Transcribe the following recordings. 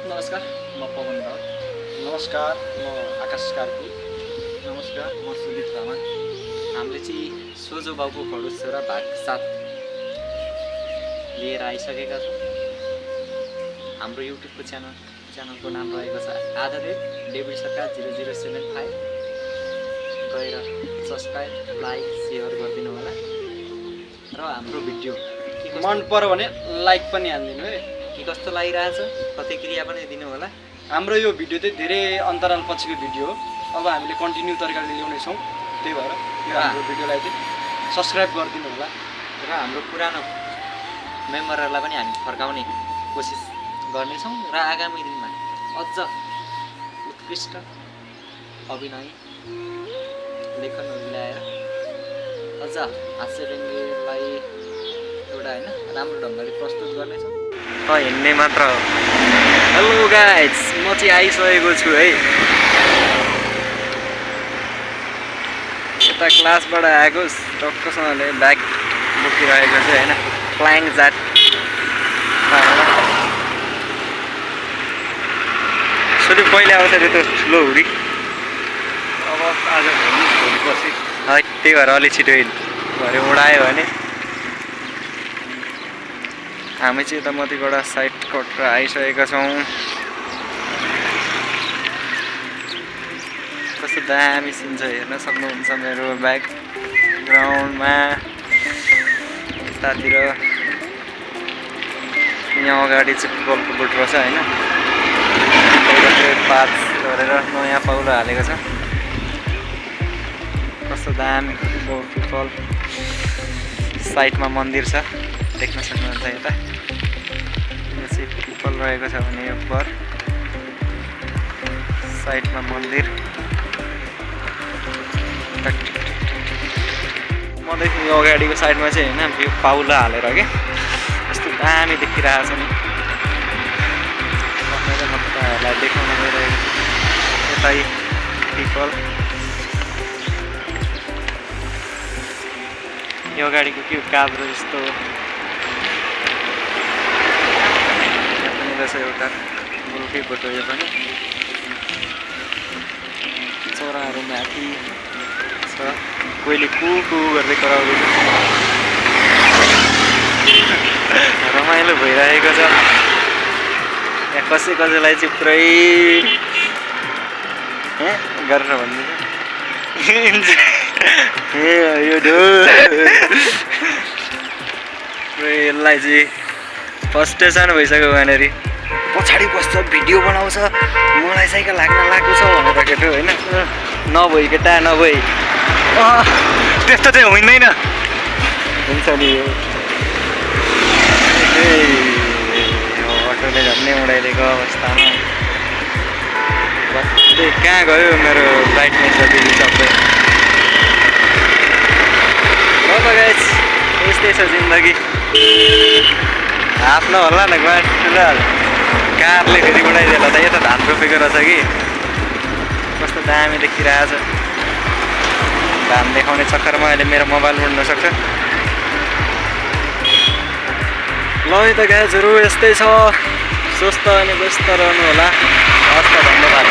नमस्कार, म पवन राउत। नमस्कार, म आकाश कार्की। नमस्कार, म सुजित तामाङ। हामीले चाहिँ सोझो बाउको खडुस छोरा भाग 7 लिएर आइसकेका छौँ। हाम्रो युट्युबको च्यानलको नाम रहेको छ आधारित डेभिड सरकार 0075। गएर सब्सक्राइब, लाइक, सेयर गरिदिनु होला र हाम्रो भिडियो मन पर्यो भने लाइक पनि हानिदिनु है। के कस्तो लागिरहेछ प्रतिक्रिया पनि दिनु होला। हाम्रो यो भिडियो चाहिँ धेरै अन्तराल पछिको भिडियो हो। अब हामीले कन्टिन्यू तरिकाले ल्याउनेछौँ, त्यही भएर यो हाम्रो भिडियोलाई चाहिँ सब्सक्राइब गरिदिनु होला र हाम्रो पुरानो मेम्बरहरूलाई पनि हामी फर्काउने कोसिस गर्नेछौँ र आगामी दिनमा अझ उत्कृष्ट अभिनय लेखनहरू ल्याएर अझ हास्यव्यङ्ग्यलाई एउटा होइन राम्रो ढङ्गले प्रस्तुत गर्नेछौँ। हिँड्ने मात्र हो। हेलो गाइज, म चाहिँ आइसकेको छु है। यता क्लासबाट आएको टक्कसँगले ब्याग बोकिरहेको छु होइन। प्लाङ जाट सोधि पहिले आउँछ त्यो ठुलो हुरी। अब आज भोलि पछि है त्यही भएर अलि छिटो भरे उडायो भने हामी चाहिँ यता मतिबाट साइड कटेर आइसकेका छौँ। कस्तो दामी सिन छ हेर्न सक्नुहुन्छ मेरो ब्याकग्राउन्डमा। यतातिर यहाँ अगाडि चाहिँ फुटबलको बुट रहेछ होइन। पाँच गरेर नयाँ पाउलो हालेको छ। कस्तो दामी फुटबल। साइडमा मन्दिर छ, देख्न सक्नुहुन्छ यता। यो चाहिँ फुटबल रहेको छ भने यो पर साइडमा मन्दिर। मदेखि यो अगाडिको साइडमा चाहिँ होइन यो पाउला हालेर के यस्तो दामी देखिरहेको छ नि। म तपाईँहरूलाई देखाउन गइरहेको छु। यतै पिपल यो अगाडिको के काभ्रो जस्तो रहेछ एउटा गोलकै बोटो। यो पनि चराहरू माथि छ, कोहीले कु गर्दै कराउँदैछ। रमाइलो भइरहेको छ। यहाँ कसैलाई चाहिँ पुरै गरेर भन्दैछ यो पुरै यसलाई चाहिँ फर्स्टेसन भइसक्यो वहाँनिर। पछाडि बस्छ, भिडियो बनाउँछ, मलाई साइकल लाग्न लागेको छ भनेर केटो होइन। नभई केटा नभई त्यस्तो चाहिँ हुँदैन हुन्छ नि। अटोले झन्डै उडाइदिएको अवस्थामा कहाँ गयो मेरो ब्राइटनेस जति सबै। ल त गाइस, यस्तै छ जिन्दगी। आफ्नो होला न ठुलो कारले फेरि उडाइदिएर त यता धान रोपेको रहेछ कि कस्तो दामी देखिरहेछ। धान देखाउने चक्करमा अहिले मेरो मोबाइल उड्न सक्छ। ल त गाइजहरू यस्तै छ। स्वस्थ अनि व्यस्त रहनु होला। हस् त, धन्यवाद।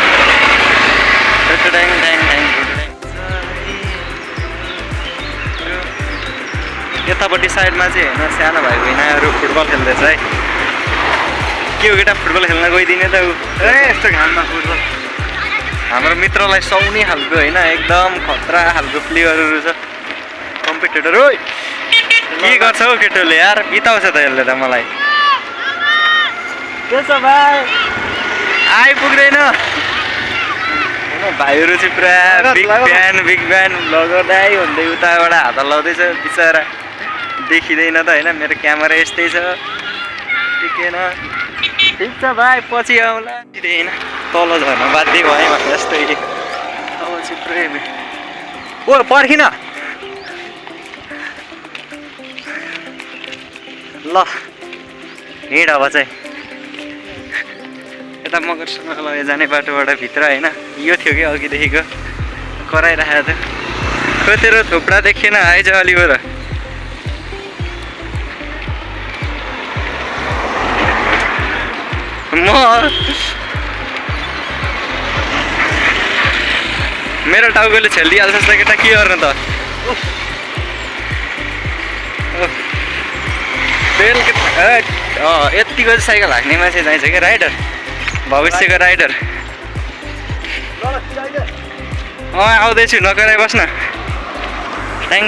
यतापट्टि साइडमा चाहिँ होइन सानो भाइ बहिनीहरू फुटबल खेल्दैछ है। के हो केटा, फुटबल खेल्न गइदिने त ऊ यस्तो घाममा फुटबल। हाम्रो मित्रलाई सुहाउने खालको होइन एकदम खतरा खालको प्लेयरहरू छ, कम्पिटेटर। हो के गर्छ हौ केटोले यार, बिताउँछ त यसले त मलाई। के छ भाइ, आइपुग्दैन भाइहरू चाहिँ पुरा बिग फ्यान ब्लगर दाइ भन्दै उताबाट हात लाउँदैछ। बिचरा देखिँदैन त होइन। मेरो क्यामेरा यस्तै छ, टिकेन। ठिक छ भाइ, पछि आउँला। होइन तल झर्न बाध्य भयो भने जस्तै। अब चाहिँ पुरै ओ पर्खिन ल, हिँड अब चाहिँ। यता मकरसङ्क्रान्ति जाने बाटोबाट भित्र होइन यो थियो कि अघिदेखिको कराइराखेको थियो। खै तेरो थुप्रा देखिएन आइज अलिबाट। मेरो टाउकोले छेलिदिइहाल्छ जस्तो केटा के गर्नु त तेल यतिको चाहिँ साइकल हाक्ने मान्छे चाहिन्छ क्या राइडर भविष्यको राइडर आउँदैछु नकराइ बस्न ट्याङ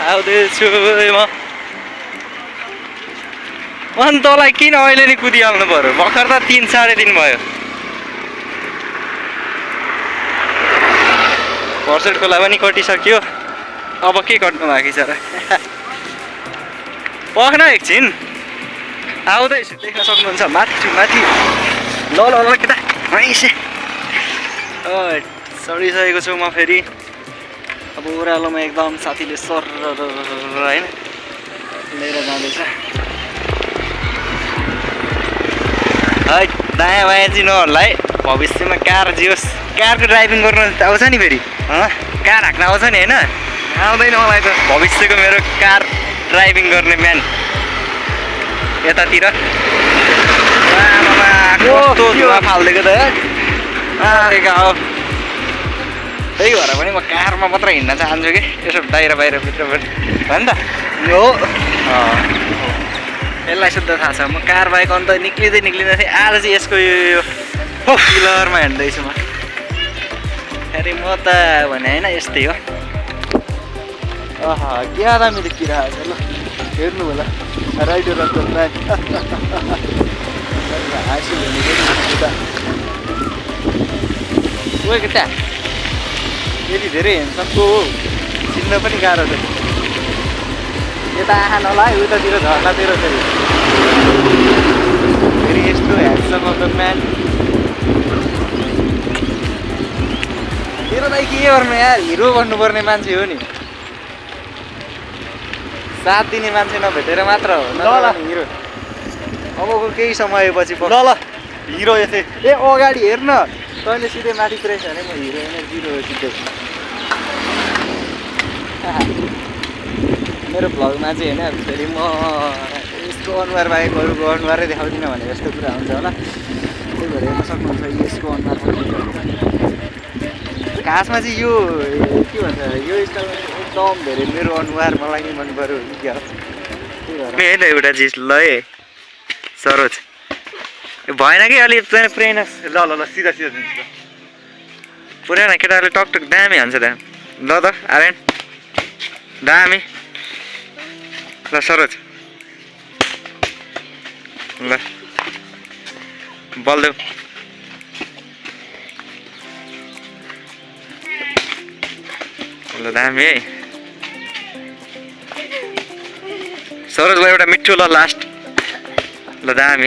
आउँदैछु म अनि तँलाई किन अहिले नि कुदिहाल्नु पऱ्यो भर्खर त 3 साढे 3 भयो भर्सेट खोला पनि कटिसक्यो अब के कट्नु बाँकी छ र पख्न एकछिन आउँदैछु देख्न सक्नुहुन्छ माथि ल केटा चढिसकेको छु म फेरि अब ओह्रालोमा एकदम साथीले सर होइन लिएर जाँदैछ है दायाँ बायाँ चिन्नुहोलाई भविष्यमा कार जियोस् कारको ड्राइभिङ गर्नु आउँछ नि फेरि कार हाक्न आउँछ नि होइन आउँदैन मलाई त भविष्यको मेरो कार ड्राइभिङ गर्ने म्यान यतातिर कस्तो धुवा फालिदिएको त हो त्यही भएर पनि म कारमा मात्र हिँड्न चाहन्छु कि यसो बाहिरभित्र पनि हो नि त हो यसलाई शुद्ध थाहा छ म कार बाइक अन्त निक्लिँदै थिएँ आज चाहिँ यसको यो पिलरमा हिँड्दैछु म अरे म त भने होइन यस्तै हो क्या दामी देखिरहेको छ ल हेर्नु होला राइडर अन्त हाँसी भनेको केटा यति धेरै हेन्समको हो चिन्न पनि गाह्रो छ यता आँखा नलाए उतातिर झर्नातिर फेरि यस्तो ह्यान्डसम अफ द म्यान मेरो दाइ के गर्नु यार हिरो भन्नुपर्ने मान्छे हो नि साथ दिने मान्छे नभेटेर मात्र हो ल हिरो अबको केही समयपछि ल हिरो यसै अगाडि हेर्न तैँले सिधै माथि प्रेस भने म हिरो होइन जिरो हो सिधै मेरो भ्लगमा चाहिँ होइन फेरि म यसको अनुहार बाहेक अरूको अनुहारै देखाउँदिनँ भने यस्तो कुरा हुन्छ होला त्यही भएर हेर्न सक्नुहुन्छ यसको अनुहार खासमा चाहिँ यो के भन्छ यो स्टाइलमा एकदम धेरै मेरो अनुहार मलाई नै मन पऱ्यो क्या त्यही भएर एउटा चिज ल है सरोज भएन कि अलिक प्रेरणा ल सिधा दिन्छु ल पुरानो केटाहरूले टकटक दामी हान्छ त ल त आर्यन दामी ल सरोज ल बलदेऊ ल दामी है सरोजलाई एउटा मिठो ल लास्ट ल दामी